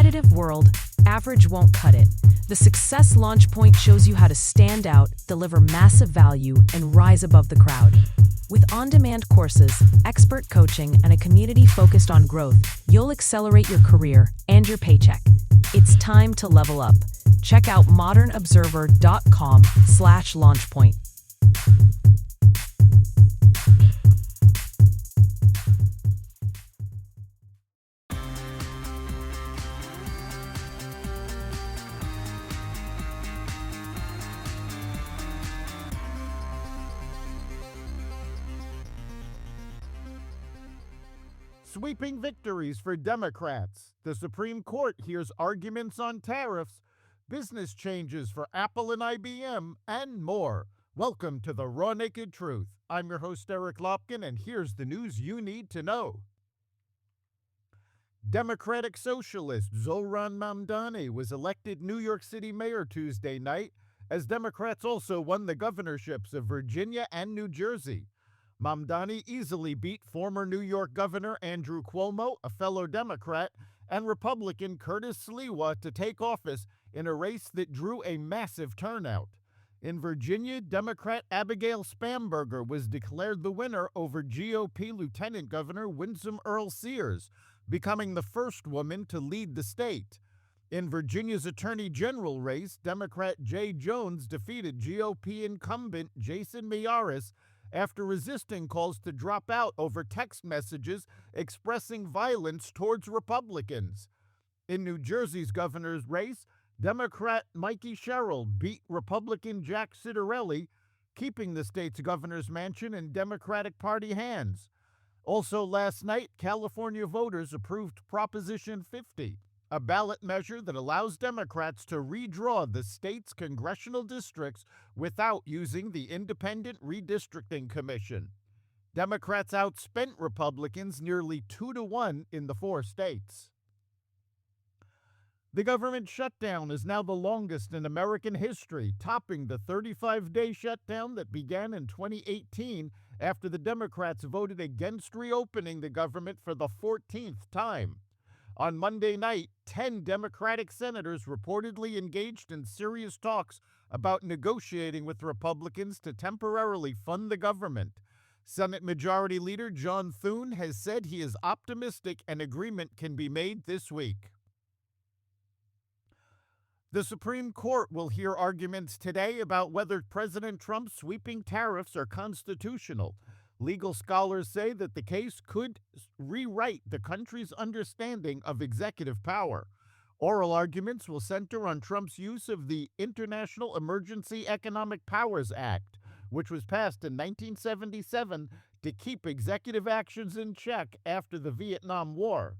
competitive world, average won't cut it. The Success Launch Point shows you how to stand out, deliver massive value, and rise above the crowd. With on-demand courses, expert coaching, and a community focused on growth, you'll accelerate your career and your paycheck. It's time to level up. Check out modernobserver.com/launchpoint. Sweeping victories for Democrats. The Supreme Court hears arguments on tariffs, business changes for Apple and IBM, and more. Welcome to the Raw Naked Truth. I'm your host, Eric Lopkin, and here's the news you need to know. Democratic Socialist Zohran Mamdani was elected New York City mayor Tuesday night, as Democrats also won the governorships of Virginia and New Jersey. Mamdani easily beat former New York Governor Andrew Cuomo, a fellow Democrat, and Republican Curtis Sliwa to take office in a race that drew a massive turnout. In Virginia, Democrat Abigail Spanberger was declared the winner over GOP Lieutenant Governor Winsome Earl Sears, becoming the first woman to lead the state. In Virginia's Attorney General race, Democrat Jay Jones defeated GOP incumbent Jason Miyares after resisting calls to drop out over text messages expressing violence towards Republicans. In New Jersey's governor's race, Democrat Mikey Sherrill beat Republican Jack Ciattarelli, keeping the state's governor's mansion in Democratic Party hands. Also last night, California voters approved Proposition 50, a ballot measure that allows Democrats to redraw the state's congressional districts without using the Independent Redistricting Commission. Democrats outspent Republicans nearly 2-1 in the 4 states. The government shutdown is now the longest in American history, topping the 35-day shutdown that began in 2018 after the Democrats voted against reopening the government for the 14th time. On Monday night, 10 Democratic senators reportedly engaged in serious talks about negotiating with Republicans to temporarily fund the government. Senate Majority Leader John Thune has said he is optimistic an agreement can be made this week. The Supreme Court will hear arguments today about whether President Trump's sweeping tariffs are constitutional. Legal scholars say that the case could rewrite the country's understanding of executive power. Oral arguments will center on Trump's use of the International Emergency Economic Powers Act, which was passed in 1977 to keep executive actions in check after the Vietnam War.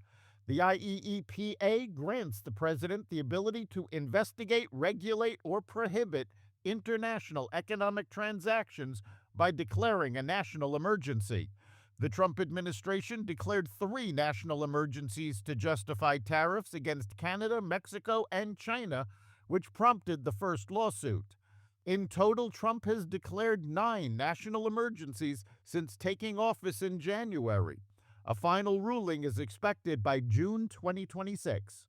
The IEEPA grants the president the ability to investigate, regulate, or prohibit international economic transactions by declaring a national emergency. The Trump administration declared 3 national emergencies to justify tariffs against Canada, Mexico, and China, which prompted the first lawsuit. In total, Trump has declared 9 national emergencies since taking office in January. A final ruling is expected by June 2026.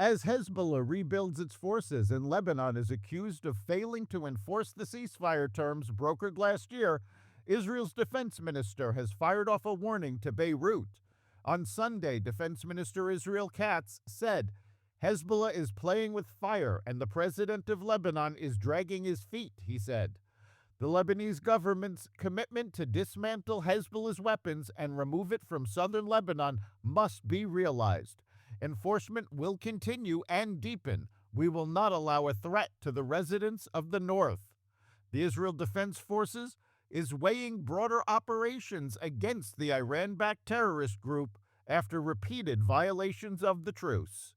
As Hezbollah rebuilds its forces and Lebanon is accused of failing to enforce the ceasefire terms brokered last year, Israel's defense minister has fired off a warning to Beirut. On Sunday, Defense Minister Israel Katz said, "Hezbollah is playing with fire and the president of Lebanon is dragging his feet," he said. The Lebanese government's commitment to dismantle Hezbollah's weapons and remove it from southern Lebanon must be realized. Enforcement will continue and deepen. We will not allow a threat to the residents of the north. The Israel Defense Forces is weighing broader operations against the Iran-backed terrorist group after repeated violations of the truce.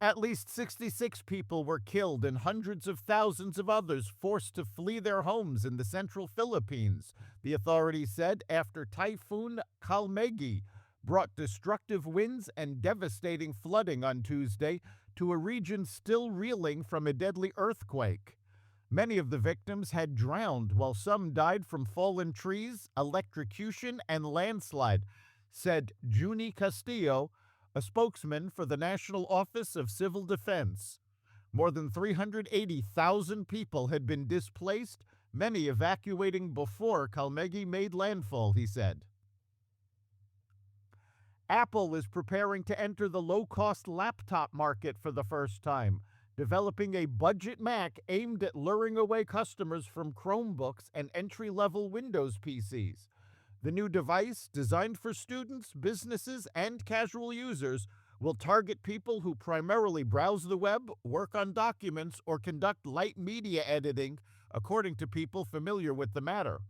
At least 66 people were killed and hundreds of thousands of others forced to flee their homes in the central Philippines, the authorities said, after Typhoon Kalmaegi brought destructive winds and devastating flooding on Tuesday to a region still reeling from a deadly earthquake. Many of the victims had drowned, while some died from fallen trees, electrocution, and landslide. said Junie Castillo, a spokesman for the National Office of Civil Defense. More than 380,000 people had been displaced, many evacuating before Kalmaegi made landfall, he said. Apple is preparing to enter the low-cost laptop market for the first time, developing a budget Mac aimed at luring away customers from Chromebooks and entry-level Windows PCs. The new device, designed for students, businesses, and casual users, will target people who primarily browse the web, work on documents, or conduct light media editing, according to people familiar with the matter.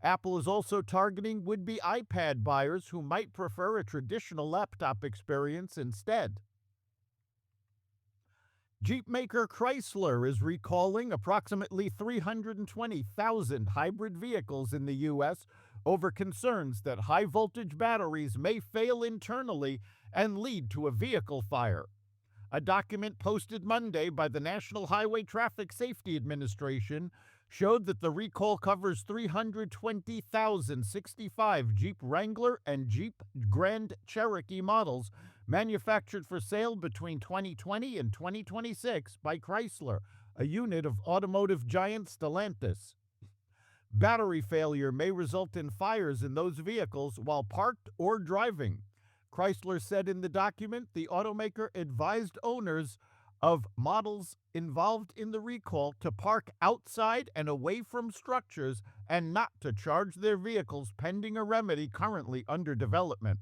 Apple is also targeting would-be iPad buyers who might prefer a traditional laptop experience instead. Jeep maker Chrysler is recalling approximately 320,000 hybrid vehicles in the U.S. over concerns that high-voltage batteries may fail internally and lead to a vehicle fire. A document posted Monday by the National Highway Traffic Safety Administration showed that the recall covers 320,065 Jeep Wrangler and Jeep Grand Cherokee models manufactured for sale between 2020 and 2026 by Chrysler, a unit of automotive giant Stellantis. Battery failure may result in fires in those vehicles while parked or driving. Chrysler said in the document the automaker advised owners of models involved in the recall to park outside and away from structures and not to charge their vehicles pending a remedy currently under development.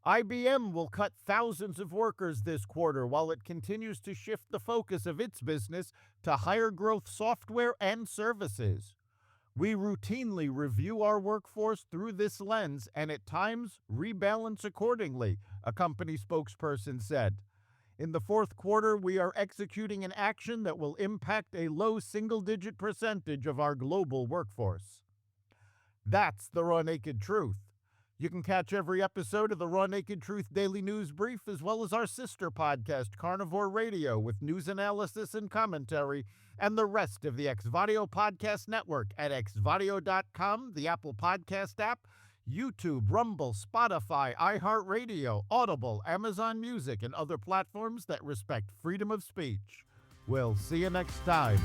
IBM will cut thousands of workers this quarter while it continues to shift the focus of its business to higher growth software and services. We routinely review our workforce through this lens and at times rebalance accordingly, a company spokesperson said. In the fourth quarter, we are executing an action that will impact a low single-digit percentage of our global workforce. That's the Raw Naked Truth. You can catch every episode of the Raw Naked Truth Daily News Brief as well as our sister podcast, Carnivore Radio, with news analysis and commentary, and the rest of the Xvadio Podcast Network at xvadio.com, the Apple Podcast app, YouTube, Rumble, Spotify, iHeartRadio, Audible, Amazon Music, and other platforms that respect freedom of speech. We'll see you next time.